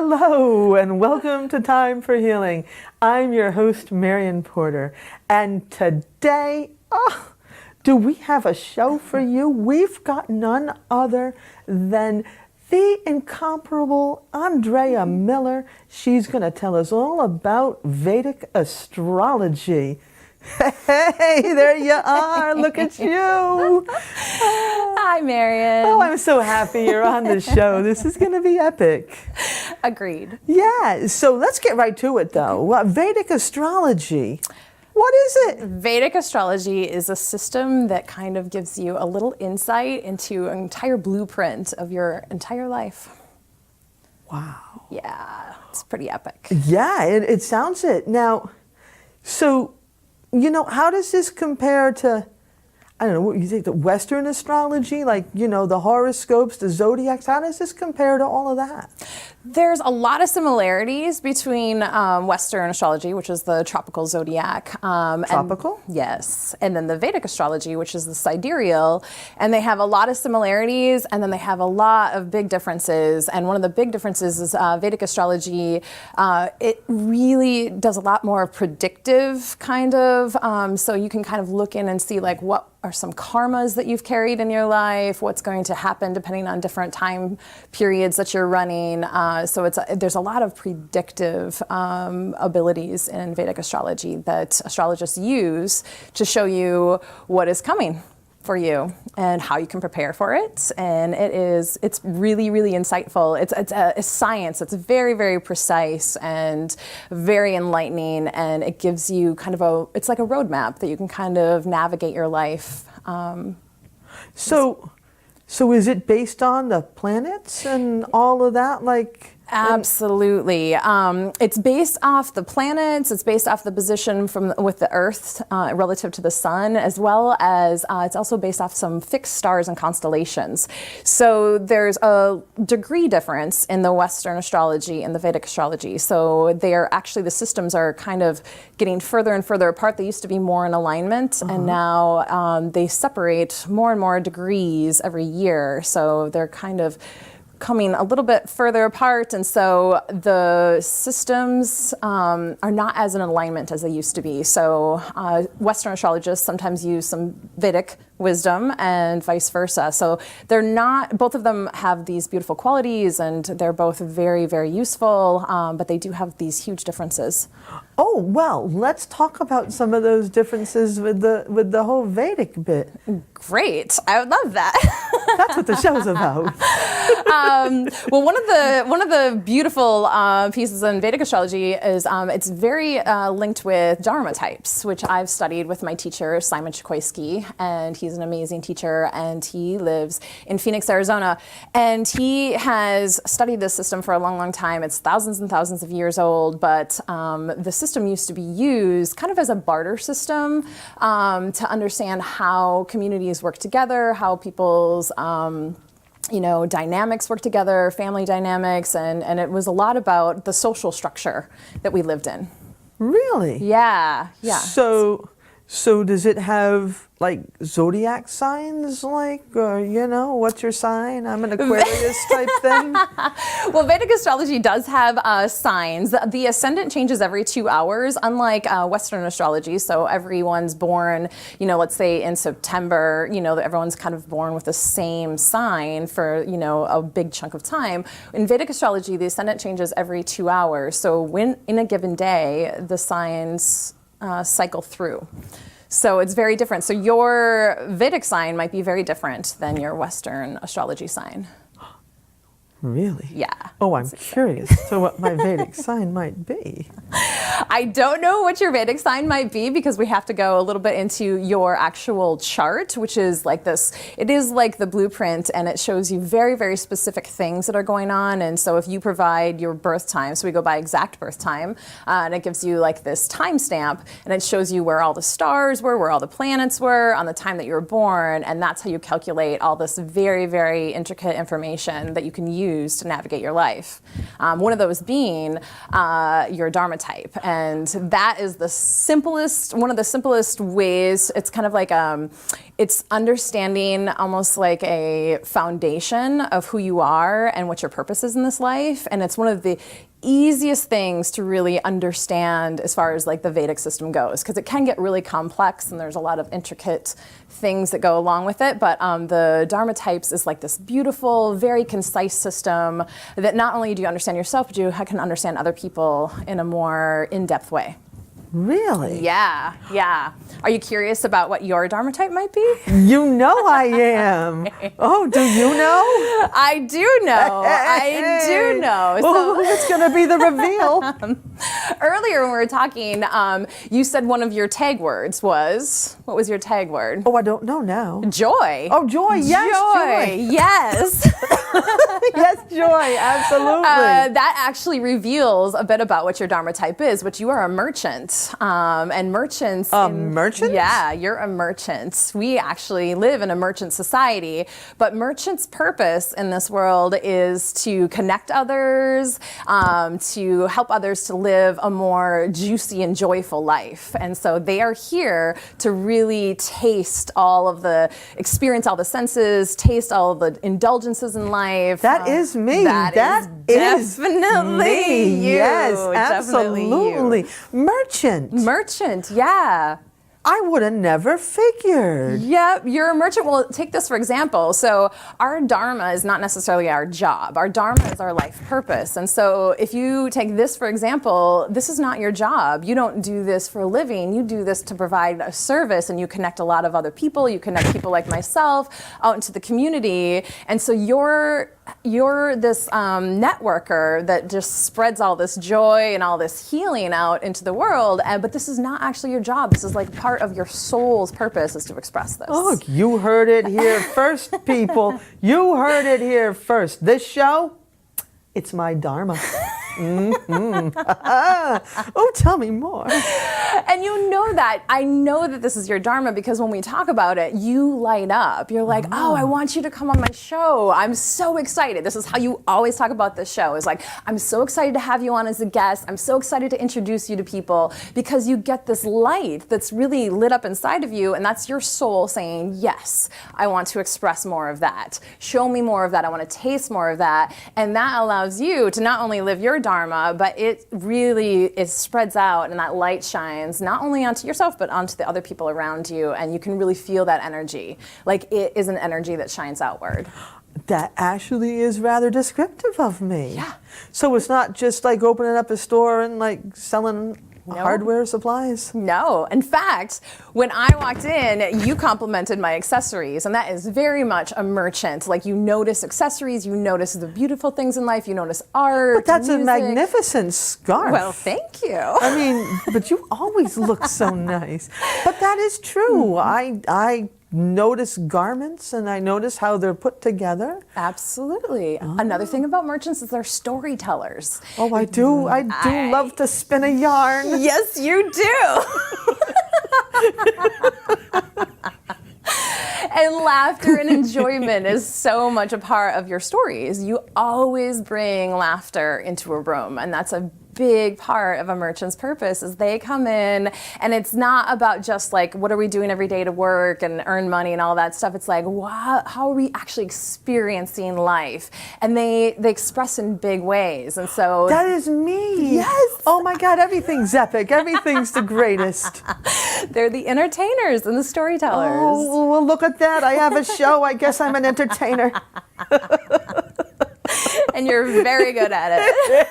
Hello and welcome to Time for Healing. I'm your host, Marion Porter, and today, do we have a show for you? We've got none other than the incomparable Andrea Miller. She's going to tell us all about Vedic astrology. Hey, there you are. Look at you. Hi, Marion. Oh, I'm so happy you're on the show. This is going to be epic. Agreed. Yeah, so let's get right to it, though. Vedic astrology. What is it? Vedic astrology is a system that kind of gives you a little insight into an entire blueprint of your entire life. Wow. Yeah, it's pretty epic. Yeah, it sounds it. Now, so, you know, how does this compare to, I don't know, what you think, the Western astrology, like, you know, the horoscopes, the zodiacs? How does this compare to all of that? There's a lot of similarities between Western astrology, which is the tropical zodiac. Tropical? Yes. And then the Vedic astrology, which is the sidereal. And they have a lot of similarities, and then they have a lot of big differences. And one of the big differences is Vedic astrology, it really does a lot more predictive kind of. So you can kind of look in and see like what are some karmas that you've carried in your life, what's going to happen depending on different time periods that you're running. So there's a lot of predictive abilities in Vedic astrology that astrologists use to show you what is coming for you and how you can prepare for it. And it's really, really insightful. It's a science. It's very, very precise and very enlightening. And it gives you kind of it's like a roadmap that you can kind of navigate your life. So is it based on the planets and all of that? Absolutely. It's based off the planets. It's based off the position with the Earth relative to the sun, as well as it's also based off some fixed stars and constellations. So there's a degree difference in the Western astrology and the Vedic astrology. So the systems are kind of getting further and further apart. They used to be more in alignment, and now they separate more and more degrees every year. So they're kind of coming a little bit further apart, and so the systems are not as in alignment as they used to be. So Western astrologists sometimes use some Vedic wisdom and vice versa. So both of them have these beautiful qualities, and they're both very, very useful, but they do have these huge differences. Oh, well, let's talk about some of those differences with the whole Vedic bit. Great. I would love that. That's what the show's about. Well, one of the beautiful pieces in Vedic astrology is it's very linked with Dharma Types, which I've studied with my teacher, Simon Chikoisky, and he's an amazing teacher, and he lives in Phoenix, Arizona, and he has studied this system for a long, long time. It's thousands and thousands of years old, but the system used to be used kind of as a barter system to understand how communities work together, how people's dynamics work together, family dynamics, and it was a lot about the social structure that we lived in. Really? Yeah. So does it have like zodiac signs, what's your sign? I'm an Aquarius type thing. Well, Vedic astrology does have signs. The ascendant changes every 2 hours, unlike Western astrology. So everyone's born, let's say in September, everyone's kind of born with the same sign for, a big chunk of time. In Vedic astrology, the ascendant changes every 2 hours. So when in a given day, the signs cycle through. So it's very different. So your Vedic sign might be very different than your Western astrology sign. Really? Yeah. Oh, I'm curious to what my Vedic sign might be. I don't know what your Vedic sign might be because we have to go a little bit into your actual chart, which is like this. It is like the blueprint, and it shows you very, very specific things that are going on. And so if you provide your birth time, so we go by exact birth time, and it gives you like this timestamp, and it shows you where all the stars were, where all the planets were on the time that you were born, and that's how you calculate all this very, very intricate information that you can use to navigate your life. One of those being your Dharma type. And And that is one of the simplest ways. It's kind of like, it's understanding almost like a foundation of who you are and what your purpose is in this life. And it's one of the easiest things to really understand as far as like the Vedic system goes, because it can get really complex and there's a lot of intricate things that go along with it. But the Dharma Types is like this beautiful, very concise system that not only do you understand yourself, but you can understand other people in a more in-depth way. Really? Yeah, yeah. Are you curious about what your Dharma type might be? You know I am. Oh, do you know? I do know. I do know. So it's going to be the reveal. Earlier when we were talking, you said one of your tag words was, what was your tag word? Oh, I don't know now. Joy. Oh, joy. Yes, joy. Yes. Yes, joy. Absolutely. That actually reveals a bit about what your Dharma type is, which you are a merchant. And merchants. Merchant? Yeah, you're a merchant. We actually live in a merchant society, but merchants' purpose in this world is to connect others, to help others to live a more juicy and joyful life. And so they are here to really experience all the senses, taste all of the indulgences in life. That is me. That is definitely me. you. Yes, Definitely absolutely. Merchant. Merchant, yeah. I would have never figured. Yep, you're a merchant. Well, take this for example. So our Dharma is not necessarily our job. Our Dharma is our life purpose. And so if you take this for example, this is not your job. You don't do this for a living. You do this to provide a service, and you connect a lot of other people. You connect people like myself out into the community. And so you're this networker that just spreads all this joy and all this healing out into the world. But this is not actually your job. This is like part of your soul's purpose is to express this. Oh, you heard it here first, people. You heard it here first. This show, it's my Dharma. Oh, tell me more. And you know that. I know that this is your Dharma because when we talk about it, you light up. You're like, oh, I want you to come on my show. I'm so excited. This is how you always talk about this show. Is like, I'm so excited to have you on as a guest. I'm so excited to introduce you to people because you get this light that's really lit up inside of you, and that's your soul saying, yes, I want to express more of that. Show me more of that. I want to taste more of that. And that allows you to not only live your Dharma, but it spreads out, and that light shines not only onto yourself, but onto the other people around you, and you can really feel that energy. Like it is an energy that shines outward. That actually is rather descriptive of me. Yeah. So it's not just like opening up a store and like selling hardware supplies? No. In fact, when I walked in, you complimented my accessories, and that is very much a merchant. Like you notice accessories, you notice the beautiful things in life, you notice art, But that's music. a magnificent scarf. Well, thank you. I mean, but you always look so nice. But that is true. I notice garments and I notice how they're put together. Absolutely. Another thing about merchants is they're storytellers. Oh, I do love to spin a yarn. Yes, you do. And laughter and enjoyment is so much a part of your stories. You always bring laughter into a room, and that's a big part of a merchant's purpose is they come in, and it's not about just like what are we doing every day to work and earn money and all that stuff. It's like, wow, how are we actually experiencing life? And they express in big ways. And so that is me. Yes. Oh my God, everything's epic. Everything's the greatest. They're the entertainers and the storytellers. Oh, well, look at that. I have a show. I guess I'm an entertainer. And you're very good at it.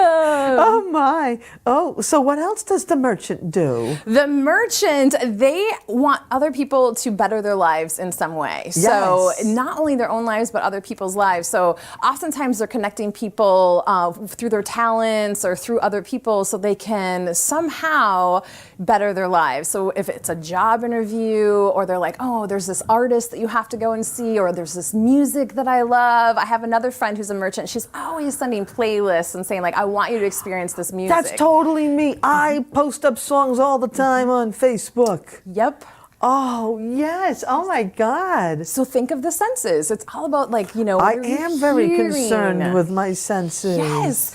Oh my. Oh, so what else does the merchant do? The merchant, they want other people to better their lives in some way. Yes. So not only their own lives, but other people's lives. So oftentimes they're connecting people through their talents or through other people so they can somehow better their lives. So if it's a job interview, or they're like, oh, there's this artist that you have to go and see, or there's this music that I love. I have another friend who's a merchant. She's always sending playlists and saying like, I want you to experience this music. That's totally me. I post up songs all the time on Facebook. Yep. Oh, yes. Oh, my God. So think of the senses. It's all about like, you know, I you're am very hearing. concerned with my senses. Yes.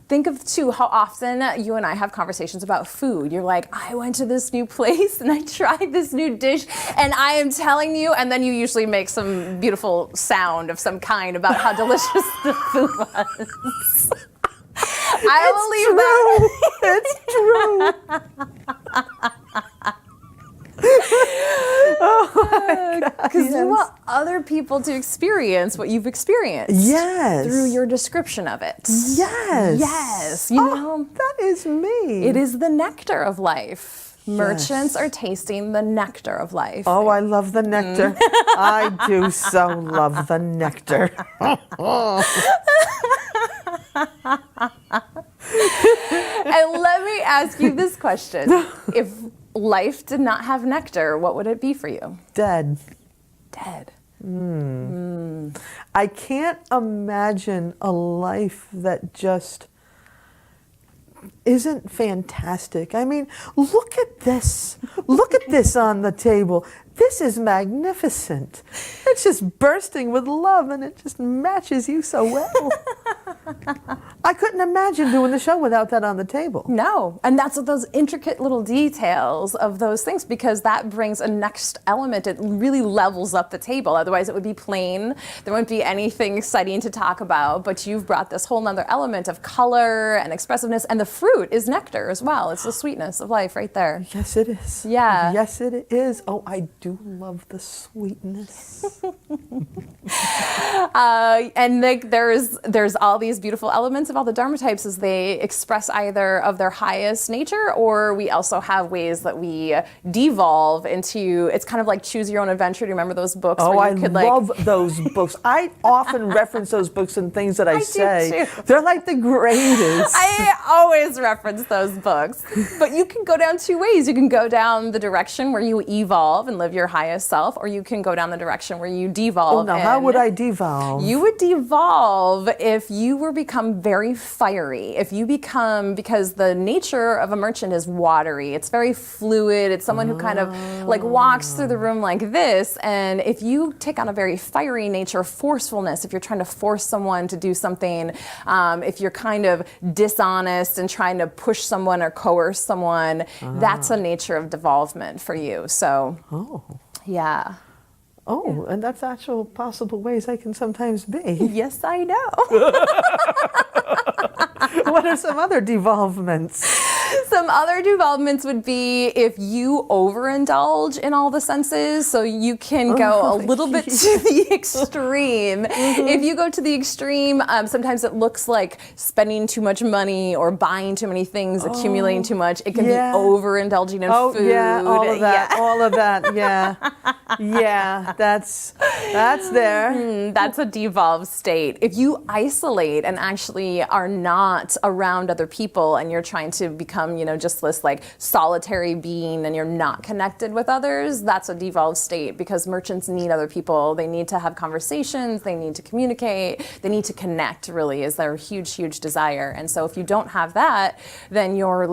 Think of too how often you and I have conversations about food. You're like, I went to this new place and I tried this new dish and I am telling you, and then you usually make some beautiful sound of some kind about how delicious the food was. It's true. Because you want other people to experience what you've experienced. Yes. Through your description of it. Yes. Yes. You know, that is me. it is the nectar of life. Merchants are tasting the nectar of life. Oh, I love the nectar. I do so love the nectar. And let me ask you this question. If life did not have nectar, what would it be for you? Dead. Dead. I can't imagine a life that just isn't fantastic. I mean, look at this. Look at this on the table. This is magnificent. It's just bursting with love and it just matches you so well. I couldn't imagine doing the show without that on the table. No, and that's what those intricate little details of those things, because that brings a next element. It really levels up the table. Otherwise it would be plain. There wouldn't be anything exciting to talk about, but you've brought this whole nother element of color and expressiveness, and the fruit is nectar as well. It's the sweetness of life right there. Yes, it is. Yeah. Yes, it is. Oh, I do love the sweetness. And like there's all these beautiful elements of all the Dharma types as they express either of their highest nature, or we also have ways that we devolve into, it's kind of like choose your own adventure. Do you remember those books? Oh, where I you could love those books. I often reference those books and things that I do say. too. They're like the greatest. I always reference those books. But you can go down two ways. You can go down the direction where you evolve and live your highest self, or you can go down the direction where you devolve. Oh, now how would I devolve? You would devolve if you were become very fiery. If you become, because the nature of a merchant is watery. It's very fluid. It's someone who kind of like walks through the room like this. And if you take on a very fiery nature, forcefulness, if you're trying to force someone to do something, if you're kind of dishonest and trying to push someone or coerce someone, that's a nature of devolvement for you. So, yeah. Oh, and that's actual possible ways I can sometimes be. Yes, I know. What are some other devolvements? Some other developments would be if you overindulge in all the senses, so you can go a little bit to the extreme. If you go to the extreme, sometimes it looks like spending too much money or buying too many things, accumulating too much. It can be overindulging in food. Yeah, all of that, all of that, yeah. Yeah, that's there. That's a devolved state. If you isolate and actually are not around other people and you're trying to become, just this like solitary being and you're not connected with others, that's a devolved state, because merchants need other people. They need to have conversations, they need to communicate, they need to connect, really, is their huge, huge desire. And so if you don't have that, then you're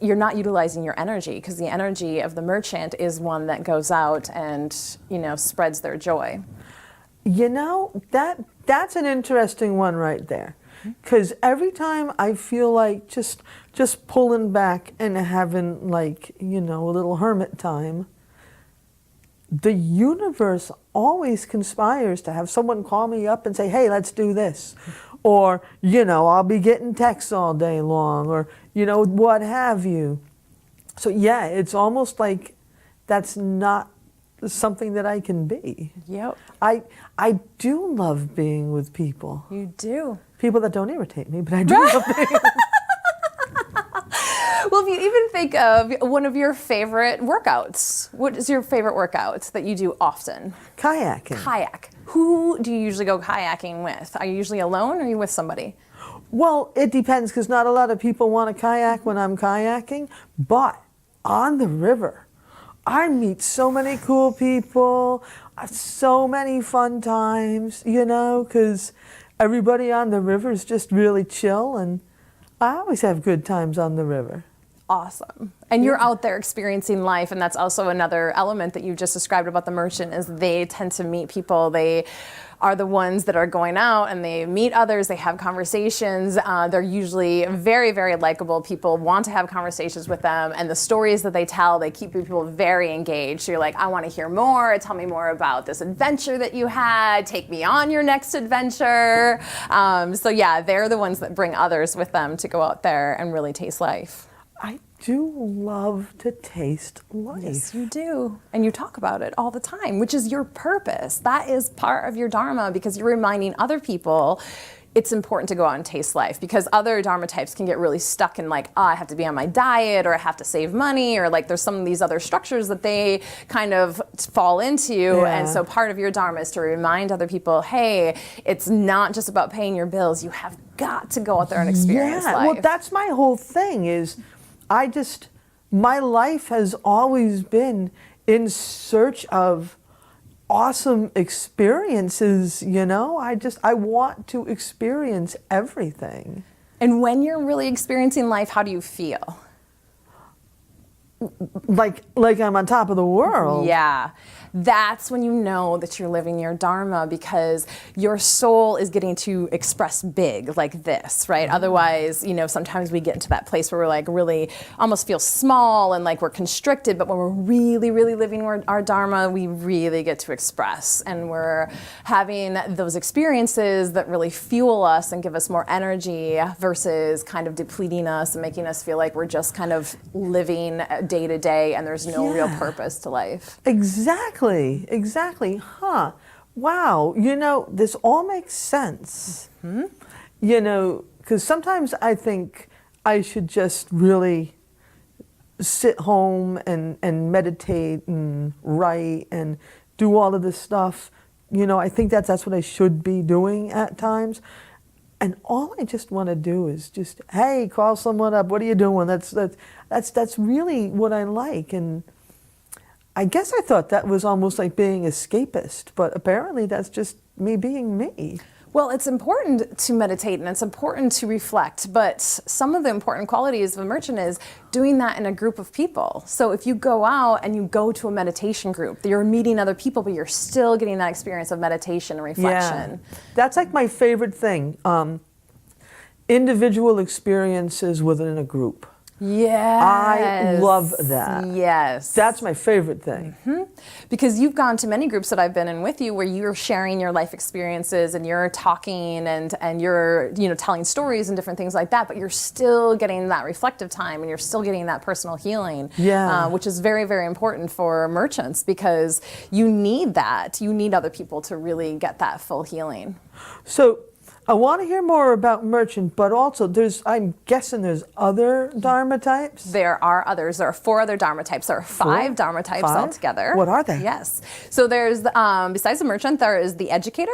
not utilizing your energy, because the energy of the merchant is one that goes out and, spreads their joy. That's an interesting one right there. Because every time I feel like just pulling back and having like, a little hermit time, the universe always conspires to have someone call me up and say, hey, let's do this. Or, I'll be getting texts all day long, or, what have you. So yeah, it's almost like that's not something that I can be. Yep. I do love being with people. You do. People that don't irritate me, but I do love being with them. Well, if you even think of one of your favorite workouts, what is your favorite workout that you do often? Kayaking. Kayak. Who do you usually go kayaking with? Are you usually alone, or are you with somebody? Well, it depends, because not a lot of people want to kayak when I'm kayaking, but on the river, I meet so many cool people, so many fun times, because everybody on the river is just really chill, and I always have good times on the river. awesome. And you're out there experiencing life, and that's also another element that you just described about the merchant is they tend to meet people. They are the ones that are going out and they meet others, they have conversations. They're usually very, very likable. People want to have conversations with them, and the stories that they tell, they keep people very engaged. So you're like, I want to hear more. Tell me more about this adventure that you had. Take me on your next adventure. So yeah, they're the ones that bring others with them to go out there and really taste life. I do love to taste life. Yes, you do. And you talk about it all the time, which is your purpose. That is part of your Dharma, because you're reminding other people it's important to go out and taste life, because other Dharma types can get really stuck in like, oh, I have to be on my diet, or I have to save money, or like there's some of these other structures that they kind of fall into. Yeah. And so part of your Dharma is to remind other people, hey, it's not just about paying your bills. You have got to go out there and experience life. Well, that's my whole thing is my life has always been in search of awesome experiences, I want to experience everything. And when you're really experiencing life, how do you feel? Like I'm on top of the world. Yeah. That's when you know that you're living your Dharma, because your soul is getting to express big like this, right? Otherwise, sometimes we get into that place where we're like really almost feel small and like we're constricted, but when we're really, really living our Dharma, we really get to express, and we're having those experiences that really fuel us and give us more energy versus kind of depleting us and making us feel like we're just kind of living day to day and there's no real purpose to life. Exactly. Huh. Wow. This all makes sense. Mm-hmm. Because sometimes I think I should just really sit home and meditate and write and do all of this stuff. I think that's what I should be doing at times. And all I just want to do is just, hey, call someone up. What are you doing? That's really what I like. And I guess I thought that was almost like being escapist, but apparently that's just me being me. Well, it's important to meditate and it's important to reflect, but some of the important qualities of a merchant is doing that in a group of people. So if you go out and you go to a meditation group, you're meeting other people, but you're still getting that experience of meditation and reflection. Yeah. That's like my favorite thing. Individual experiences within a group. Yes. I love that. Yes. That's my favorite thing. Mm-hmm. Because you've gone to many groups that I've been in with you where you're sharing your life experiences and you're talking and you're telling stories and different things like that, but you're still getting that reflective time and you're still getting that personal healing, which is very, very important for merchants, because you need that. You need other people to really get that full healing. So I want to hear more about merchant, but also I'm guessing there's other Dharma types? There are others. There are 4 other Dharma types. There are 5 Dharma types altogether. What are they? Yes. So there's, besides the merchant, there is the educator,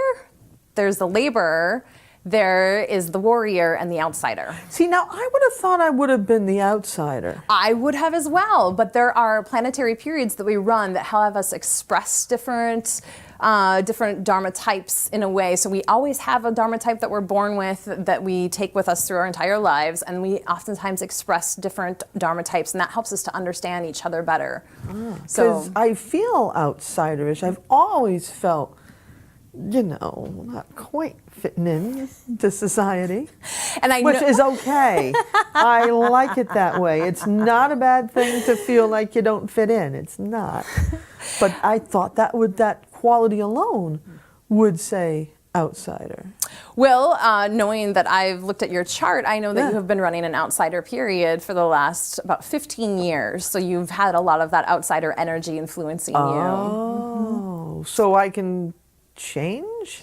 there's the laborer, there is the warrior, and the outsider. See, now I would have thought I would have been the outsider. I would have as well, but there are planetary periods that we run that have us express different Dharma types in a way. So we always have a Dharma type that we're born with that we take with us through our entire lives, and we oftentimes express different Dharma types, and that helps us to understand each other better. Because I feel outsiderish. I've always felt, not quite fitting in to society, which is okay. I like it that way. It's not a bad thing to feel like you don't fit in. It's not. But I thought that quality alone would say outsider. Well, knowing that I've looked at your chart, I know that you have been running an outsider period for the last about 15 years. So you've had a lot of that outsider energy influencing you. Oh, so I can change?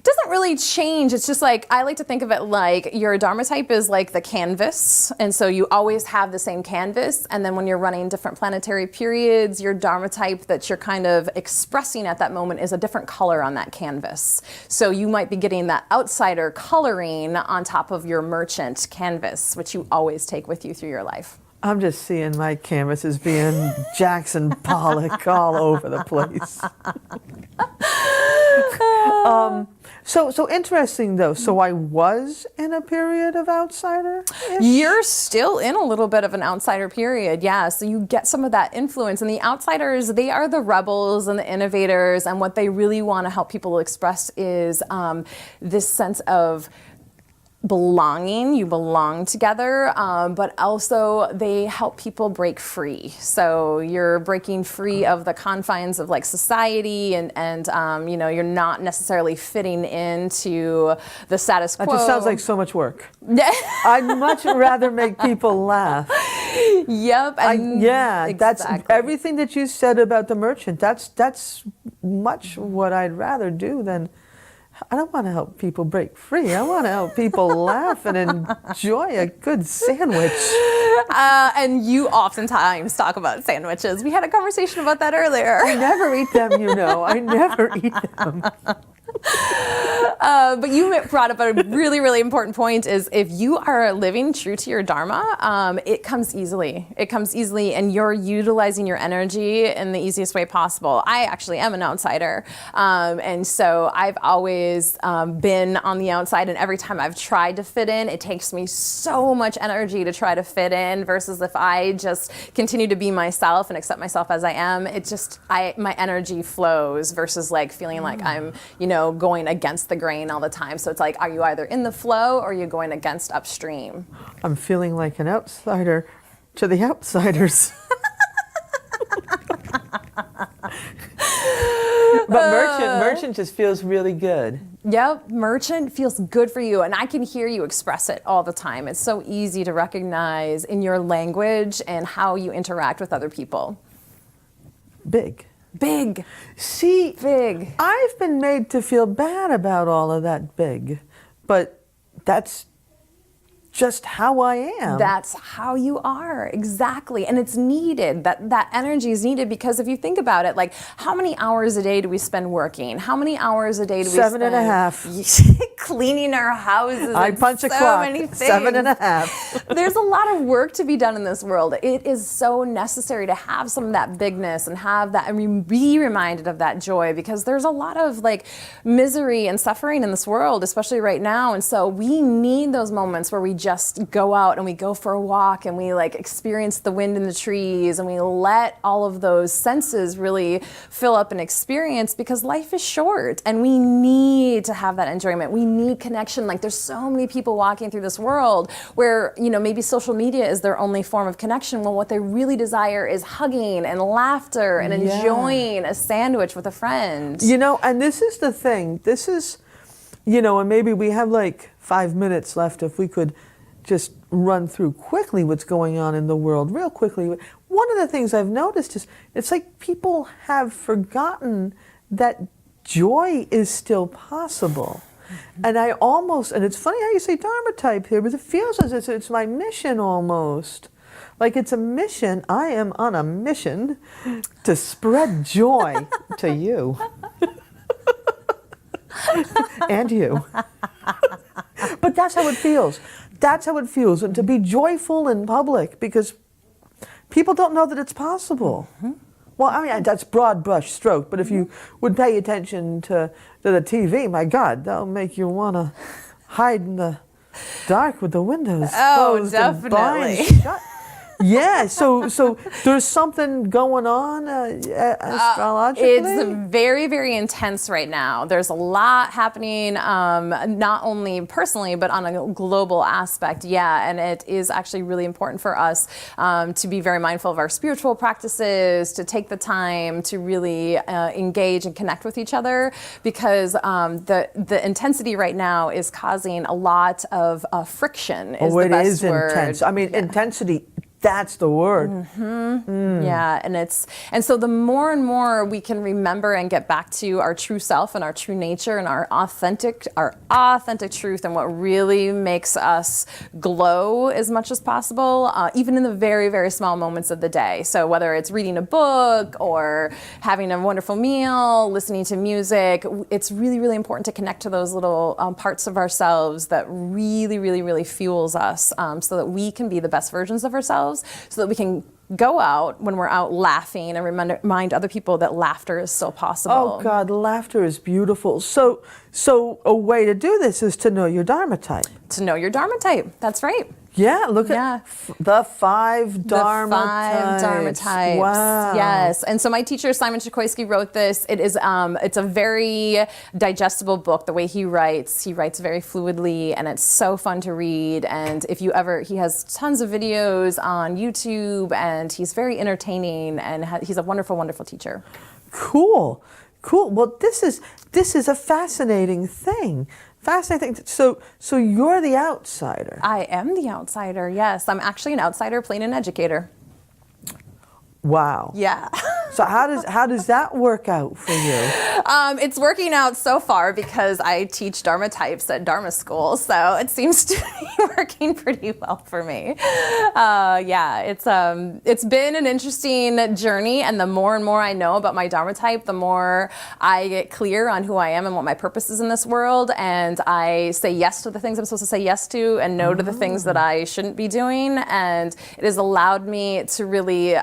Doesn't really change. It's just like, I like to think of it like your Dharma type is like the canvas. And so you always have the same canvas. And then when you're running different planetary periods, your Dharma type that you're kind of expressing at that moment is a different color on that canvas. So you might be getting that outsider coloring on top of your merchant canvas, which you always take with you through your life. I'm just seeing my canvas as being Jackson Pollock all over the place. So interesting though. So I was in a period of outsider. You're still in a little bit of an outsider period, yeah. So you get some of that influence. And the outsiders, they are the rebels and the innovators. And what they really want to help people express is this sense of belonging. You belong together, but also they help people break free. So you're breaking free of the confines of like society, and you know, you're not necessarily fitting into the status quo. That just sounds like so much work. I'd much rather make people laugh. Yep. Yeah, exactly. That's everything that you said about the merchant. That's much what I'd rather do than. I don't want to help people break free. I want to help people laugh and enjoy a good sandwich. And you oftentimes talk about sandwiches. We had a conversation about that earlier. I never eat them, you know. I never eat them. But you brought up a really, really important point is if you are living true to your Dharma, it comes easily. It comes easily, and you're utilizing your energy in the easiest way possible. I actually am an outsider. And so I've always been on the outside, and every time I've tried to fit in, it takes me so much energy to try to fit in versus if I just continue to be myself and accept myself as I am, it just, my energy flows versus like feeling like I'm, you know, going against the grain all the time. So it's like, are you either in the flow or are you going against upstream? I'm feeling like an outsider to the outsiders. But merchant just feels really good. Yep, merchant feels good for you, and I can hear you express it all the time. It's so easy to recognize in your language and how you interact with other people. Big. See, big. I've been made to feel bad about all of that big, but that's just how I am. That's how you are, exactly. And it's needed, that energy is needed, because if you think about it, like how many hours a day do we spend working? How many hours a day do we spend? 7.5. Cleaning our houses. I punch a clock. Many things. 7.5. There's a lot of work to be done in this world. It is so necessary to have some of that bigness and have that, and be reminded of that joy, because there's a lot of like misery and suffering in this world, especially right now. And so we need those moments where we just go out and we go for a walk and we like experience the wind in the trees and we let all of those senses really fill up and experience, because life is short and we need to have that enjoyment. We need connection. Like there's so many people walking through this world where, you know, maybe social media is their only form of connection. Well, what they really desire is hugging and laughter and enjoying a sandwich with a friend. You know, and this is the thing. This is, you know, and maybe we have like 5 minutes left if we could just run through quickly what's going on in the world real quickly. One of the things I've noticed is it's like people have forgotten that joy is still possible. And and it's funny how you say Dharma type here, but it feels as if it's my mission almost. Like it's a mission. I am on a mission to spread joy to you. And you. But that's how it feels. That's how it feels. And to be joyful in public, because people don't know that it's possible. Mm-hmm. Well, I mean, that's broad brush stroke, but if you would pay attention to the TV, my God, that'll make you want to hide in the dark with the windows closed definitely. And blinds shut. Yeah, so there's something going on astrologically? It's very, very intense right now. There's a lot happening, not only personally, but on a global aspect, and it is actually really important for us to be very mindful of our spiritual practices, to take the time to really engage and connect with each other, because the intensity right now is causing a lot of friction, is the best word. Intense. I mean, intensity. That's the word. Mm-hmm. Yeah, and so the more and more we can remember and get back to our true self and our true nature and our authentic truth, and what really makes us glow as much as possible, even in the very, very small moments of the day. So whether it's reading a book or having a wonderful meal, listening to music, it's really, really important to connect to those little parts of ourselves that really, really, really fuels us, so that we can be the best versions of ourselves ourselves so that we can go out when we're out laughing and remind other people that laughter is still possible. Oh God, laughter is beautiful. So a way to do this is to know your Dharma type. To know your Dharma type, that's right. Yeah, look at the 5 Dharma types. Dharma types. Wow. Yes. And so my teacher, Simon Chikoisky, wrote this. It is, it's a very digestible book. The way he writes very fluidly, and it's so fun to read. And if you ever, he has tons of videos on YouTube, and he's very entertaining, and he's a wonderful, wonderful teacher. Cool. Well, this is a fascinating thing. So you're the outsider. I am the outsider, yes. I'm actually an outsider playing an educator. Wow. Yeah. So how does that work out for you? It's working out so far because I teach Dharma Types at Dharma School, so it seems to be working pretty well for me. It's been an interesting journey, and the more and more I know about my Dharma Type, the more I get clear on who I am and what my purpose is in this world, and I say yes to the things I'm supposed to say yes to and no to the things that I shouldn't be doing, and it has allowed me to really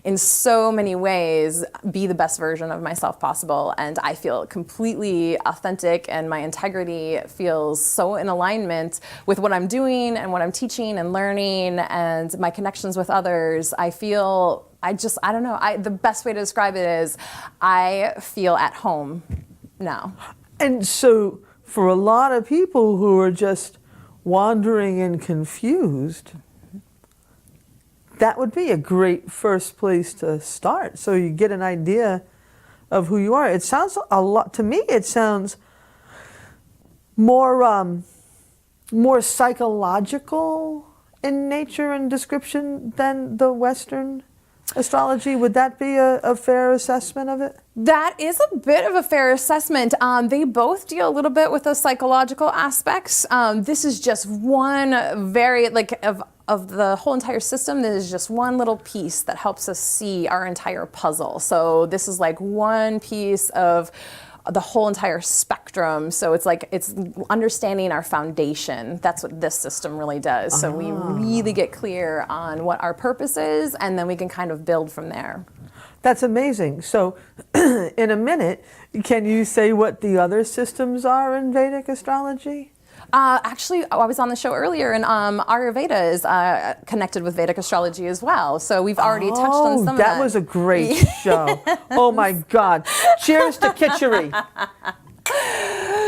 in so many ways be the best version of myself possible, and I feel completely authentic, and my integrity feels so in alignment with what I'm doing and what I'm teaching and learning and my connections with others. I don't know, the best way to describe it is I feel at home now. And so for a lot of people who are just wandering and confused, that would be a great first place to start, so you get an idea of who you are. It sounds a lot, to me, it sounds more psychological in nature and description than the Western astrology. Would that be a fair assessment of it? That is a bit of a fair assessment. They both deal a little bit with the psychological aspects. This is just one very, of the whole entire system, this is just one little piece that helps us see our entire puzzle. So this is like one piece of the whole entire spectrum. So it's understanding our foundation. That's what this system really does. So we really get clear on what our purpose is, and then we can kind of build from there. That's amazing. So in a minute, can you say what the other systems are in Vedic astrology? Actually, I was on the show earlier, and Ayurveda is connected with Vedic astrology as well. So we've already touched on some of that. That was a great show. Oh my God. Cheers to khichdi.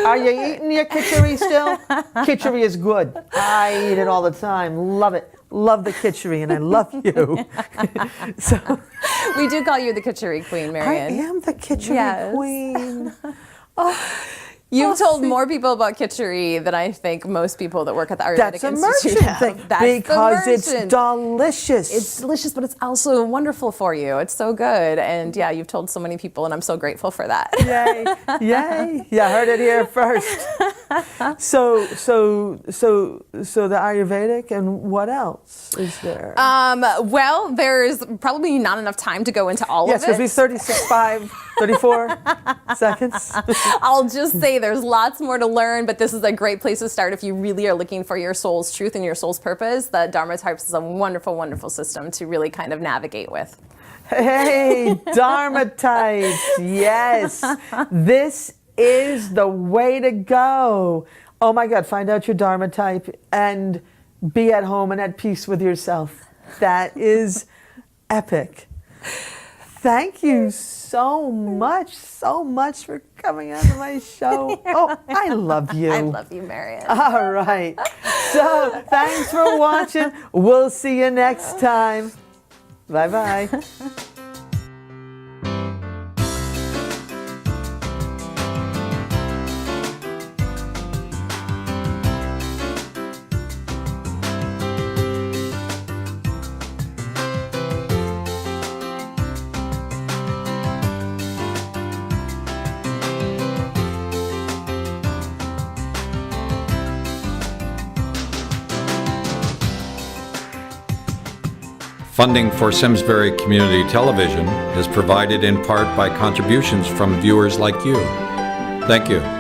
Are you eating your khichdi still? Khichdi is good. I eat it all the time. Love it. Love the khichdi, and I love you. So, we do call you the khichdi queen, Marion. I am the khichdi queen. Oh. You've told more people about khichdi than I think most people that work at the Ayurvedic Institute thing. Because it's delicious. It's delicious, but it's also wonderful for you. It's so good. And yeah, you've told so many people, and I'm so grateful for that. Yay. Yay. Yeah, heard it here first. So the Ayurvedic, and what else is there? Well, there's probably not enough time to go into all of it. Yes, because we're 34 seconds. I'll just say there's lots more to learn, but this is a great place to start if you really are looking for your soul's truth and your soul's purpose. The Dharma Types is a wonderful, wonderful system to really kind of navigate with. Hey, Dharma Types, yes. This is the way to go. Oh my God, find out your Dharma type and be at home and at peace with yourself. That is epic. Thank you so much for coming on to my show. Oh, I love you. I love you, Marion. All right. So thanks for watching. We'll see you next time. Bye-bye. Funding for Simsbury Community Television is provided in part by contributions from viewers like you. Thank you.